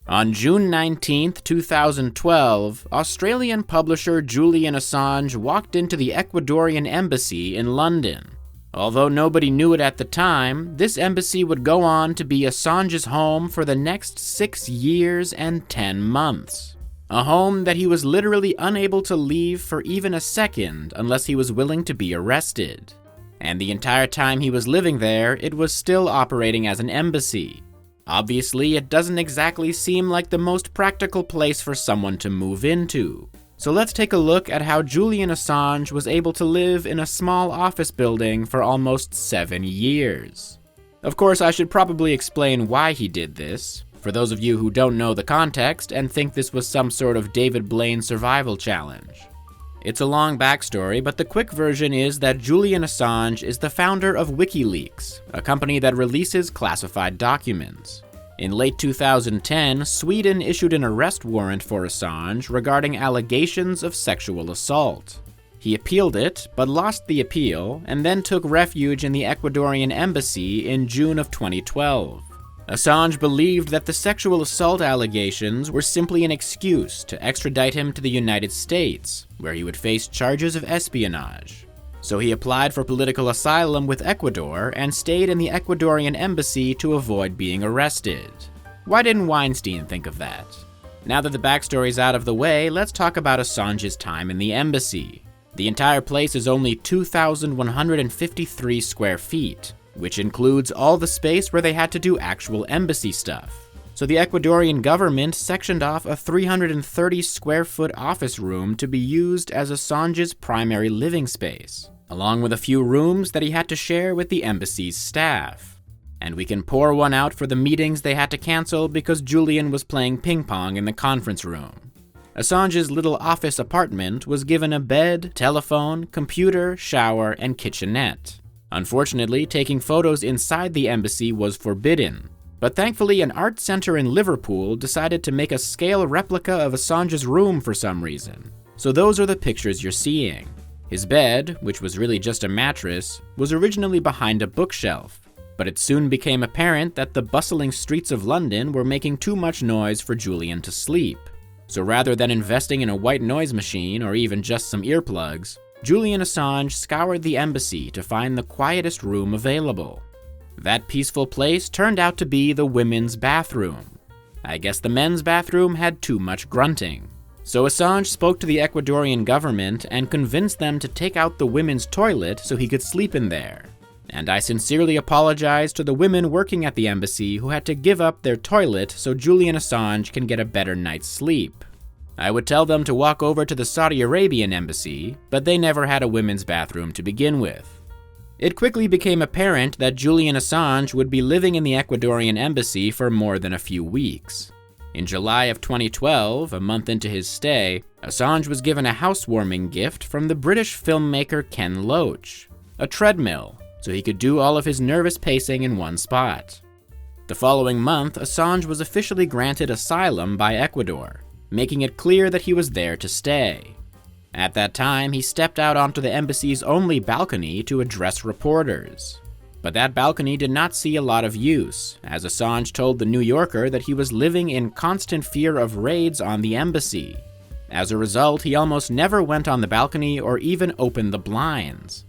On June 19, 2012, Australian publisher Julian Assange walked into the Ecuadorian embassy in London. Although nobody knew it at the time, this embassy would go on to be Assange's home for the next 6 years and 10 months. A home that he was literally unable to leave for even a second unless he was willing to be arrested. And the entire time he was living there, it was still operating as an embassy. Obviously, it doesn't exactly seem like the most practical place for someone to move into. So let's take a look at how Julian Assange was able to live in a small office building for almost 7 years. Of course, I should probably explain why he did this, for those of you who don't know the context and think this was some sort of David Blaine survival challenge. It's a long backstory, but the quick version is that Julian Assange is the founder of WikiLeaks, a company that releases classified documents. In late 2010, Sweden issued an arrest warrant for Assange regarding allegations of sexual assault. He appealed it, but lost the appeal, and then took refuge in the Ecuadorian embassy in June of 2012. Assange believed that the sexual assault allegations were simply an excuse to extradite him to the United States, where he would face charges of espionage. So he applied for political asylum with Ecuador and stayed in the Ecuadorian embassy to avoid being arrested. Why didn't Weinstein think of that? Now that the backstory's out of the way, let's talk about Assange's time in the embassy. The entire place is only 2,153 square feet, which includes all the space where they had to do actual embassy stuff. So the Ecuadorian government sectioned off a 330 square foot office room to be used as Assange's primary living space, along with a few rooms that he had to share with the embassy's staff. And we can pour one out for the meetings they had to cancel because Julian was playing ping pong in the conference room. Assange's little office apartment was given a bed, telephone, computer, shower, and kitchenette. Unfortunately, taking photos inside the embassy was forbidden, but thankfully an art center in Liverpool decided to make a scale replica of Assange's room for some reason. So those are the pictures you're seeing. His bed, which was really just a mattress, was originally behind a bookshelf, but it soon became apparent that the bustling streets of London were making too much noise for Julian to sleep. So rather than investing in a white noise machine or even just some earplugs, Julian Assange scoured the embassy to find the quietest room available. That peaceful place turned out to be the women's bathroom. I guess the men's bathroom had too much grunting. So Assange spoke to the Ecuadorian government and convinced them to take out the women's toilet so he could sleep in there. And I sincerely apologize to the women working at the embassy who had to give up their toilet so Julian Assange can get a better night's sleep. I would tell them to walk over to the Saudi Arabian embassy, but they never had a women's bathroom to begin with. It quickly became apparent that Julian Assange would be living in the Ecuadorian embassy for more than a few weeks. In July of 2012, a month into his stay, Assange was given a housewarming gift from the British filmmaker Ken Loach, a treadmill, so he could do all of his nervous pacing in one spot. The following month, Assange was officially granted asylum by Ecuador, making it clear that he was there to stay. At that time, he stepped out onto the embassy's only balcony to address reporters. But that balcony did not see a lot of use, as Assange told The New Yorker that he was living in constant fear of raids on the embassy. As a result, he almost never went on the balcony or even opened the blinds.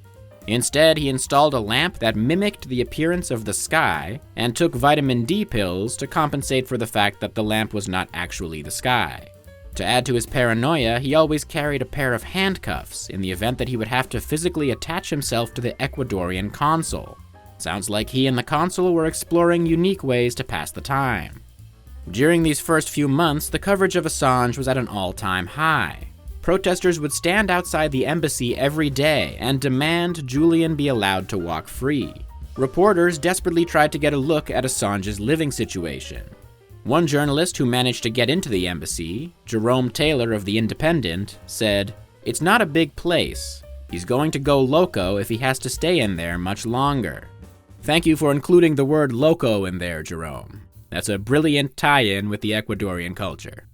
Instead, he installed a lamp that mimicked the appearance of the sky and took vitamin D pills to compensate for the fact that the lamp was not actually the sky. To add to his paranoia, he always carried a pair of handcuffs in the event that he would have to physically attach himself to the Ecuadorian consul. Sounds like he and the consul were exploring unique ways to pass the time. During these first few months, the coverage of Assange was at an all-time high. Protesters would stand outside the embassy every day and demand Julian be allowed to walk free. Reporters desperately tried to get a look at Assange's living situation. One journalist who managed to get into the embassy, Jerome Taylor of The Independent, said, "It's not a big place. He's going to go loco if he has to stay in there much longer." Thank you for including the word loco in there, Jerome. That's a brilliant tie-in with the Ecuadorian culture.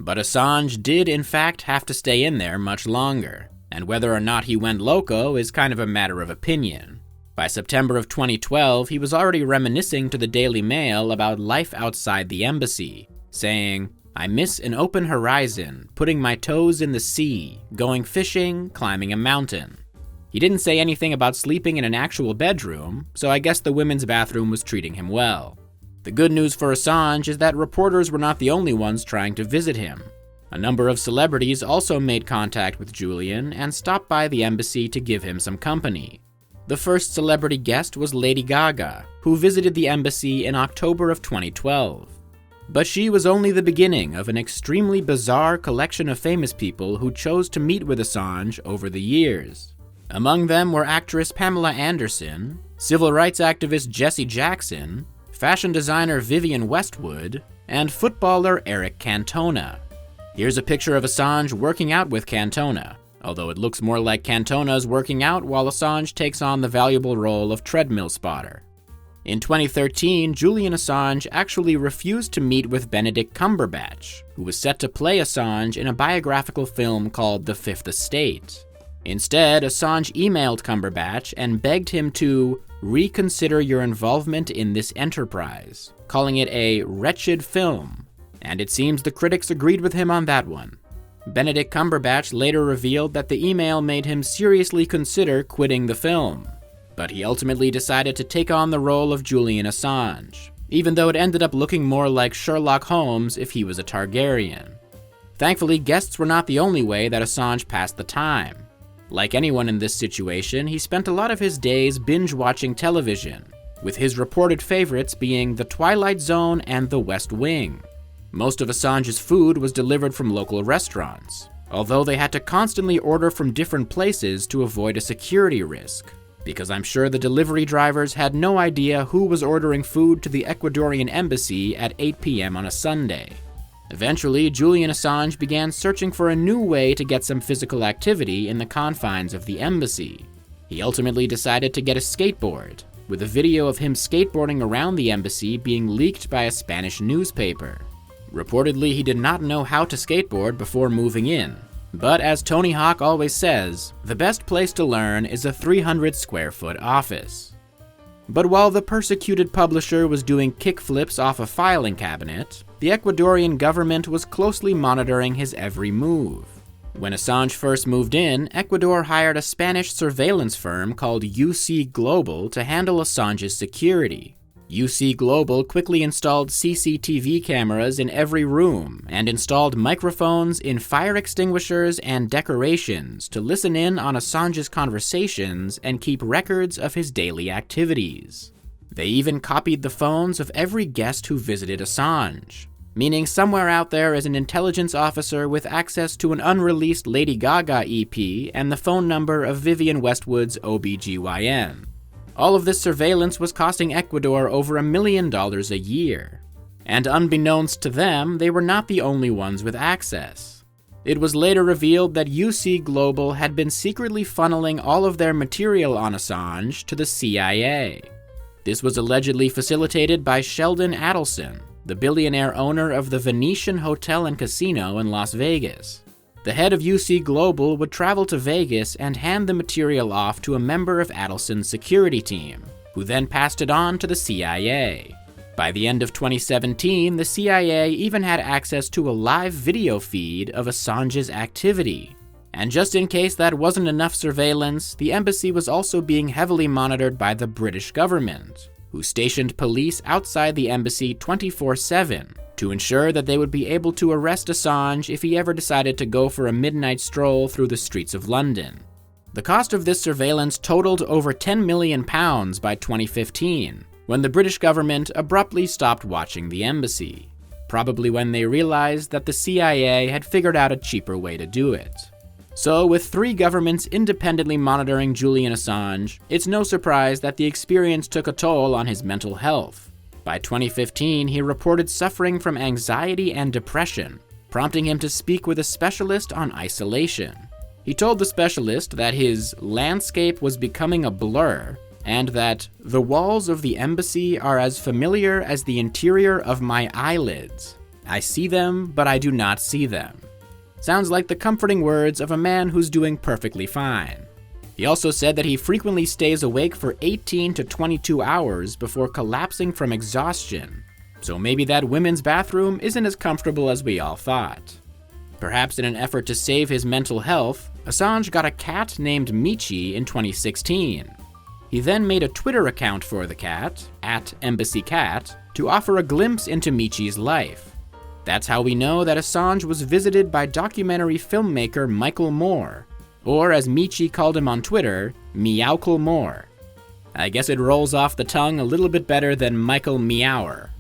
But Assange did in fact have to stay in there much longer, and whether or not he went loco is kind of a matter of opinion. By September of 2012, he was already reminiscing to the Daily Mail about life outside the embassy, saying, "I miss an open horizon, putting my toes in the sea, going fishing, climbing a mountain." He didn't say anything about sleeping in an actual bedroom, so I guess the women's bathroom was treating him well. The good news for Assange is that reporters were not the only ones trying to visit him. A number of celebrities also made contact with Julian and stopped by the embassy to give him some company. The first celebrity guest was Lady Gaga, who visited the embassy in October of 2012. But she was only the beginning of an extremely bizarre collection of famous people who chose to meet with Assange over the years. Among them were actress Pamela Anderson, civil rights activist Jesse Jackson, fashion designer Vivienne Westwood, and footballer Eric Cantona. Here's a picture of Assange working out with Cantona, although it looks more like Cantona's working out while Assange takes on the valuable role of treadmill spotter. In 2013, Julian Assange actually refused to meet with Benedict Cumberbatch, who was set to play Assange in a biographical film called The Fifth Estate. Instead, Assange emailed Cumberbatch and begged him to reconsider your involvement in this enterprise, calling it a wretched film, and it seems the critics agreed with him on that one. Benedict Cumberbatch later revealed that the email made him seriously consider quitting the film, but he ultimately decided to take on the role of Julian Assange, even though it ended up looking more like Sherlock Holmes if he was a Targaryen. Thankfully, guests were not the only way that Assange passed the time. Like anyone in this situation, he spent a lot of his days binge-watching television, with his reported favorites being The Twilight Zone and The West Wing. Most of Assange's food was delivered from local restaurants, although they had to constantly order from different places to avoid a security risk, because I'm sure the delivery drivers had no idea who was ordering food to the Ecuadorian embassy at 8 p.m. on a Sunday. Eventually, Julian Assange began searching for a new way to get some physical activity in the confines of the embassy. He ultimately decided to get a skateboard, with a video of him skateboarding around the embassy being leaked by a Spanish newspaper. Reportedly, he did not know how to skateboard before moving in, but as Tony Hawk always says, the best place to learn is a 300-square-foot office. But while the persecuted publisher was doing kickflips off a filing cabinet, the Ecuadorian government was closely monitoring his every move. When Assange first moved in, Ecuador hired a Spanish surveillance firm called UC Global to handle Assange's security. UC Global quickly installed CCTV cameras in every room and installed microphones in fire extinguishers and decorations to listen in on Assange's conversations and keep records of his daily activities. They even copied the phones of every guest who visited Assange, meaning somewhere out there is an intelligence officer with access to an unreleased Lady Gaga EP and the phone number of Vivienne Westwood's OBGYN. All of this surveillance was costing Ecuador over $1 million a year. And unbeknownst to them, they were not the only ones with access. It was later revealed that UC Global had been secretly funneling all of their material on Assange to the CIA. This was allegedly facilitated by Sheldon Adelson, the billionaire owner of the Venetian Hotel and Casino in Las Vegas. The head of UC Global would travel to Vegas and hand the material off to a member of Adelson's security team, who then passed it on to the CIA. By the end of 2017, the CIA even had access to a live video feed of Assange's activity. And just in case that wasn't enough surveillance, the embassy was also being heavily monitored by the British government, who stationed police outside the embassy 24/7 to ensure that they would be able to arrest Assange if he ever decided to go for a midnight stroll through the streets of London. The cost of this surveillance totaled over £10 million by 2015, when the British government abruptly stopped watching the embassy, probably when they realized that the CIA had figured out a cheaper way to do it. So, with 3 governments independently monitoring Julian Assange, it's no surprise that the experience took a toll on his mental health. By 2015, he reported suffering from anxiety and depression, prompting him to speak with a specialist on isolation. He told the specialist that his landscape was becoming a blur, and that the walls of the embassy are as familiar as the interior of my eyelids. I see them, but I do not see them. Sounds like the comforting words of a man who's doing perfectly fine. He also said that he frequently stays awake for 18 to 22 hours before collapsing from exhaustion. So maybe that women's bathroom isn't as comfortable as we all thought. Perhaps in an effort to save his mental health, Assange got a cat named Michi in 2016. He then made a Twitter account for the cat, @EmbassyCat, to offer a glimpse into Michi's life. That's how we know that Assange was visited by documentary filmmaker Michael Moore, or as Michi called him on Twitter, Meowcle Moore. I guess it rolls off the tongue a little bit better than Michael Meower.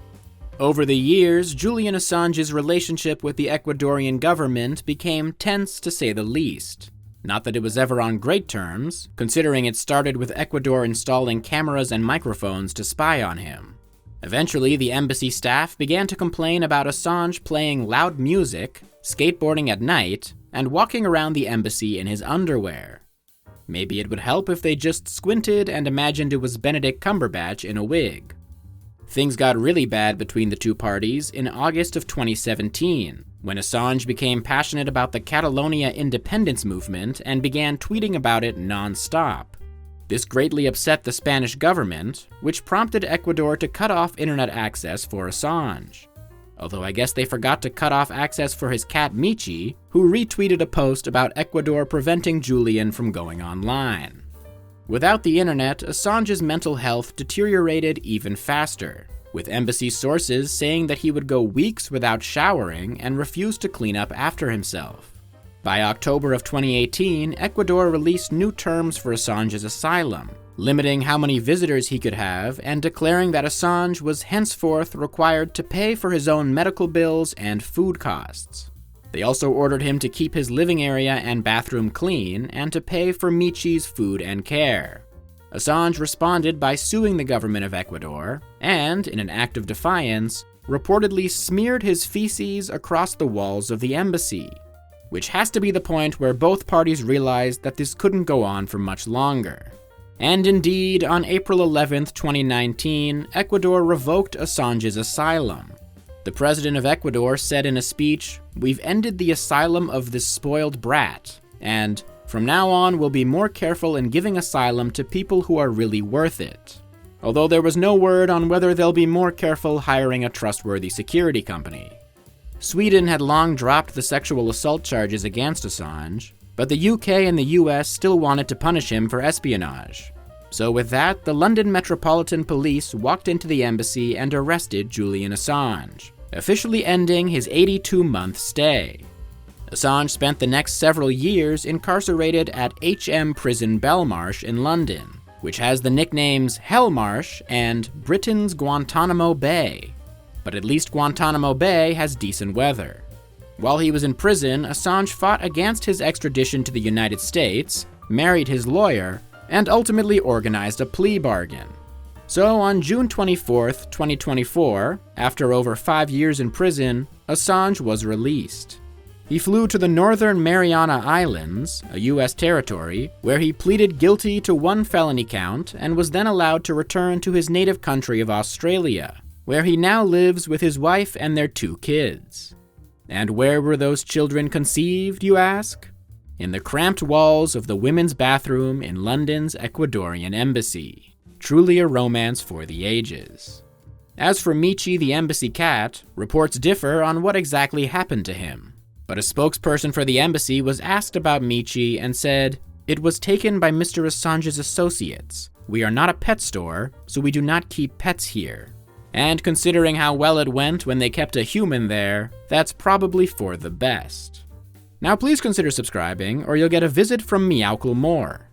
Over the years, Julian Assange's relationship with the Ecuadorian government became tense to say the least. Not that it was ever on great terms, considering it started with Ecuador installing cameras and microphones to spy on him. Eventually, the embassy staff began to complain about Assange playing loud music, skateboarding at night, and walking around the embassy in his underwear. Maybe it would help if they just squinted and imagined it was Benedict Cumberbatch in a wig. Things got really bad between the two parties in August of 2017, when Assange became passionate about the Catalonia independence movement and began tweeting about it non-stop. This greatly upset the Spanish government, which prompted Ecuador to cut off internet access for Assange. Although I guess they forgot to cut off access for his cat Michi, who retweeted a post about Ecuador preventing Julian from going online. Without the internet, Assange's mental health deteriorated even faster, with embassy sources saying that he would go weeks without showering and refuse to clean up after himself. By October of 2018, Ecuador released new terms for Assange's asylum, limiting how many visitors he could have and declaring that Assange was henceforth required to pay for his own medical bills and food costs. They also ordered him to keep his living area and bathroom clean and to pay for Michi's food and care. Assange responded by suing the government of Ecuador and, in an act of defiance, reportedly smeared his feces across the walls of the embassy, which has to be the point where both parties realized that this couldn't go on for much longer. And indeed, on April 11, 2019, Ecuador revoked Assange's asylum. The president of Ecuador said in a speech, "We've ended the asylum of this spoiled brat, and from now on we'll be more careful in giving asylum to people who are really worth it." Although there was no word on whether they'll be more careful hiring a trustworthy security company. Sweden had long dropped the sexual assault charges against Assange, but the UK and the US still wanted to punish him for espionage. So with that, the London Metropolitan Police walked into the embassy and arrested Julian Assange, officially ending his 82-month stay. Assange spent the next several years incarcerated at HM Prison Belmarsh in London, which has the nicknames Hellmarsh and Britain's Guantanamo Bay. But at least Guantanamo Bay has decent weather. While he was in prison, Assange fought against his extradition to the United States, married his lawyer, and ultimately organized a plea bargain. So on June 24, 2024, after over 5 years in prison, Assange was released. He flew to the Northern Mariana Islands, a US territory, where he pleaded guilty to 1 felony count and was then allowed to return to his native country of Australia, where he now lives with his wife and their 2 kids. And where were those children conceived, you ask? In the cramped walls of the women's bathroom in London's Ecuadorian embassy. Truly a romance for the ages. As for Michi the embassy cat, reports differ on what exactly happened to him. But a spokesperson for the embassy was asked about Michi and said, "It was taken by Mr. Assange's associates. We are not a pet store, so we do not keep pets here." And considering how well it went when they kept a human there, that's probably for the best. Now please consider subscribing, or you'll get a visit from Meowcle Moore.